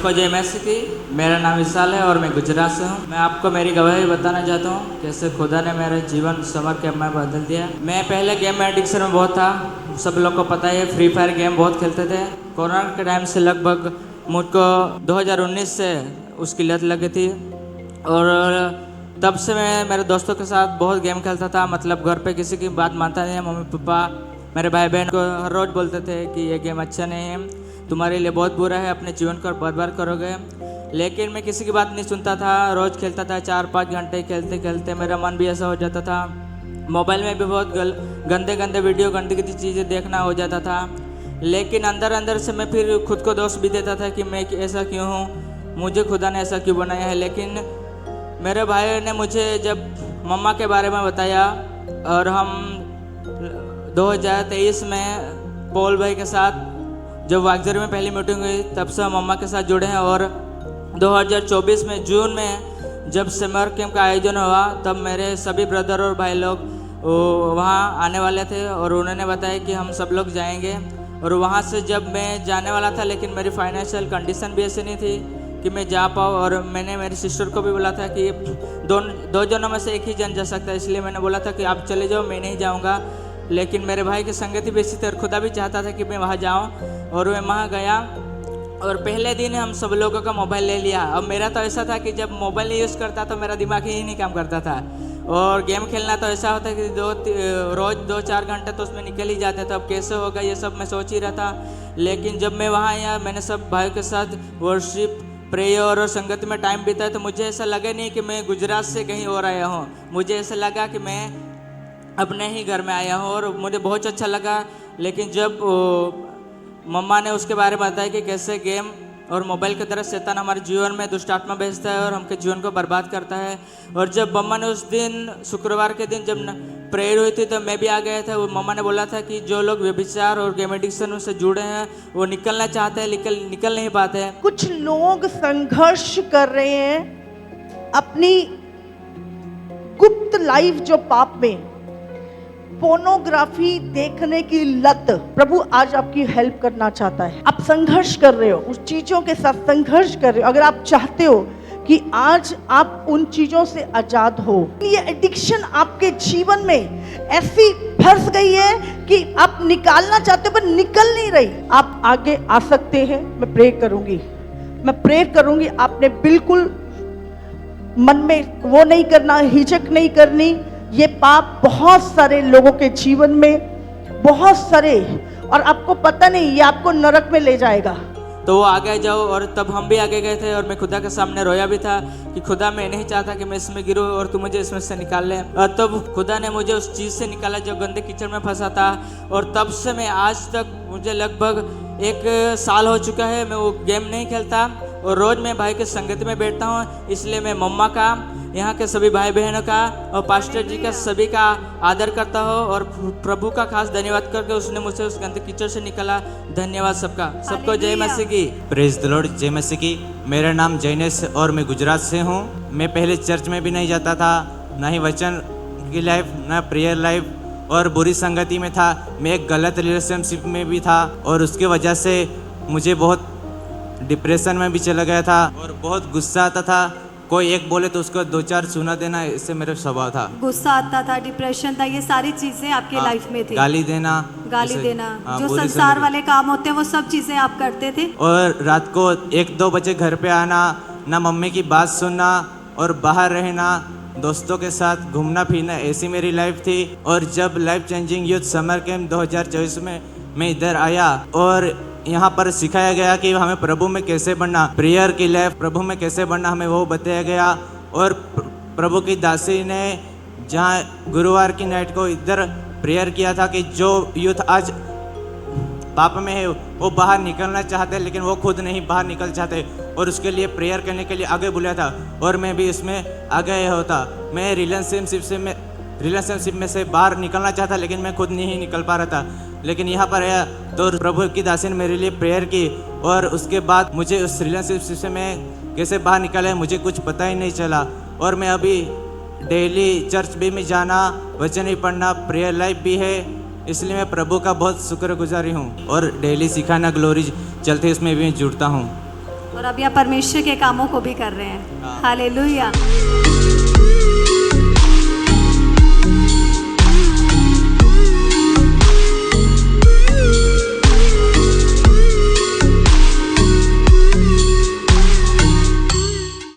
सबको जय मसीह की। मेरा नाम विशाल है और मैं गुजरात से हूँ। मैं आपको मेरी गवाही बताना चाहता हूँ कैसे खुदा ने मेरा जीवन संवर के मैं बदल दिया। मैं पहले गेम में एडिक्शन में बहुत था, सब लोग को पता है। फ्री फायर गेम बहुत खेलते थे। कोरोना के टाइम से लगभग मुझको 2019 से उसकी लत लगी थी और तब से मैं मेरे दोस्तों के साथ बहुत गेम खेलता था। मतलब घर पे किसी की बात मानता नहीं। मम्मी पापा मेरे भाई बहन को हर रोज़ बोलते थे कि ये गेम अच्छा नहीं है, तुम्हारे लिए बहुत बुरा है, अपने जीवन को बर्बाद करोगे। लेकिन मैं किसी की बात नहीं सुनता था, रोज़ खेलता था। 4-5 घंटे खेलते खेलते मेरा मन भी ऐसा हो जाता था। मोबाइल में भी बहुत गंदे गंदे वीडियो, गंदी गंदी चीज़ें देखना हो जाता था। लेकिन अंदर अंदर से मैं फिर खुद को दोष भी देता था कि मैं ऐसा क्यों हूँ, मुझे खुदा ने ऐसा क्यों बनाया है। लेकिन मेरे भाई ने मुझे जब मम्मा के बारे में बताया और हम 2023 में पॉल भाई के साथ जब वागजर में पहली मीटिंग हुई तब से हम मम्मा के साथ जुड़े हैं। और 2024 में जून में जब समर कैंप का आयोजन हुआ तब मेरे सभी ब्रदर और भाई लोग वहाँ आने वाले थे और उन्होंने बताया कि हम सब लोग जाएंगे। और वहाँ से जब मैं जाने वाला था लेकिन मेरी फाइनेंशियल कंडीशन भी ऐसी नहीं थी कि मैं जा पाऊँ। और मैंने मेरी सिस्टर को भी बोला था कि दो जनों में से एक ही जन जा सकता है, इसलिए मैंने बोला था कि आप चले जाओ, मैं नहीं जाऊँगा। लेकिन मेरे भाई की संगति भी इसी तरह खुदा भी चाहता था कि मैं वहाँ जाऊँ और मैं वहाँ गया। और पहले दिन हम सब लोगों का मोबाइल ले लिया। अब मेरा तो ऐसा था कि जब मोबाइल नहीं यूज़ करता तो मेरा दिमाग ही नहीं काम करता था। और गेम खेलना तो ऐसा होता है कि रोज़ 2-4 घंटे तो उसमें निकल ही जाते थे। अब कैसे होगा ये सब मैं सोच ही रहा था। लेकिन जब मैं वहाँ आया, मैंने सब भाइयों के साथ वर्शिप, प्रेयर और संगति में टाइम बिताया तो मुझे ऐसा लगा नहीं कि मैं गुजरात से कहीं और आया हूँ। मुझे ऐसा लगा कि मैं अपने ही घर में आया हूँ और मुझे बहुत अच्छा लगा। लेकिन जब मम्मा ने उसके बारे में बताया कि कैसे गेम और मोबाइल की तरह शैतान हमारे जीवन में दुष्ट आत्मा भेजता है और हमके जीवन को बर्बाद करता है। और जब मम्मा ने उस दिन शुक्रवार के दिन जब प्रेयर हुई थी तो मैं भी आ गया था। वो मम्मा ने बोला था कि जो लोग व्यभिचार और गेम एडिक्शन से जुड़े हैं वो निकलना चाहते हैं लेकिन निकल नहीं पाते हैं। कुछ लोग संघर्ष कर रहे हैं अपनी गुप्त लाइफ, जो पाप में पोर्नोग्राफी देखने की लत। प्रभु आज आपकी हेल्प करना चाहता है। आप संघर्ष कर रहे हो, उस चीजों के साथ संघर्ष कर रहे हो। अगर आप चाहते हो कि आज आप उन चीजों से आजाद हो, ये एडिक्शन आपके जीवन में ऐसी फंस गई है कि आप निकालना चाहते हो पर निकल नहीं रही। आप आगे आ सकते हैं। मैं प्रे करूंगी, मैं प्रे करूंगी। आपने बिल्कुल मन में वो नहीं करना, हिचक नहीं करनी। ये पाप बहुत सारे लोगों के जीवन में, बहुत सारे, और आपको पता नहीं ये आपको नरक में ले जाएगा। तो वो आगे जाओ। और तब हम भी आगे गए थे और मैं खुदा के सामने रोया भी था कि खुदा मैं नहीं चाहता कि मैं इसमें गिरूँ और तू मुझे इसमें से निकाल ले। और तब खुदा ने मुझे उस चीज़ से निकाला जो गंदे कीचड़ में फंसा था। और तब से मैं आज तक, मुझे लगभग 1 साल हो चुका है, मैं वो गेम नहीं खेलता और रोज़ मैं भाई के संगति में बैठता हूँ। इसलिए मैं मम्मा का, यहाँ के सभी भाई बहनों का और पास्टर जी का सभी का आदर करता हूँ और प्रभु का खास धन्यवाद करके उसने मुझसे उस गंदे कीचड़ से निकाला। धन्यवाद सबका। सबको जय मसीह की। Praise the Lord. जय मसीह की। मेरा नाम जैनेश और मैं गुजरात से हूँ। मैं पहले चर्च में भी नहीं जाता था, ना ही वचन की लाइफ, ना प्रेयर लाइफ, और बुरी संगति में था। मैं एक गलत रिलेशनशिप में भी था और उसके वजह से मुझे बहुत डिप्रेशन में भी चला गया था और बहुत गुस्सा आता था। कोई एक बोले तो उसको 2-4 सुना देना, इससे मेरा स्वभाव था। गुस्सा आता था, डिप्रेशन था, ये सारी चीजें आपकी लाइफ में थी। गाली देना, जो संसार वाले काम होते हैं वो सब चीजें आप करते थे। और रात को 1-2 बजे घर पे आना, ना मम्मी की बात सुनना और बाहर रहना, दोस्तों के साथ घूमना फिरना, ऐसी मेरी लाइफ थी। और जब life changing youth summer camp 2024 में मैं इधर आया और यहाँ पर सिखाया गया कि हमें प्रभु में कैसे बढ़ना, प्रेयर की लाइफ, प्रभु में कैसे बढ़ना, हमें वो बताया गया। और प्रभु की दासी ने जहाँ गुरुवार की नाइट को इधर प्रेयर किया था कि जो यूथ आज पाप में है वो बाहर निकलना चाहते हैं लेकिन वो खुद नहीं बाहर निकल चाहते और उसके लिए प्रेयर करने के लिए आगे बुलाया था और मैं भी इसमें आगे होता। मैं रिलेशनशिप में से बाहर निकलना चाहता लेकिन मैं खुद नहीं निकल पा रहा था। लेकिन यहाँ पर आया तो प्रभु की दासी ने मेरे लिए प्रेयर की और उसके बाद मुझे उस रिलेशनशिप से मैं कैसे बाहर निकला है मुझे कुछ पता ही नहीं चला। और मैं अभी डेली चर्च भी में जाना, वचन ही पढ़ना, प्रेयर लाइफ भी है, इसलिए मैं प्रभु का बहुत शुक्रगुजारी हूँ और डेली सिखाना ग्लोरी चलते इसमें भी जुड़ता हूँ। और अभी आप परमेश्वर के कामों को भी कर रहे हैं। हालेलुया।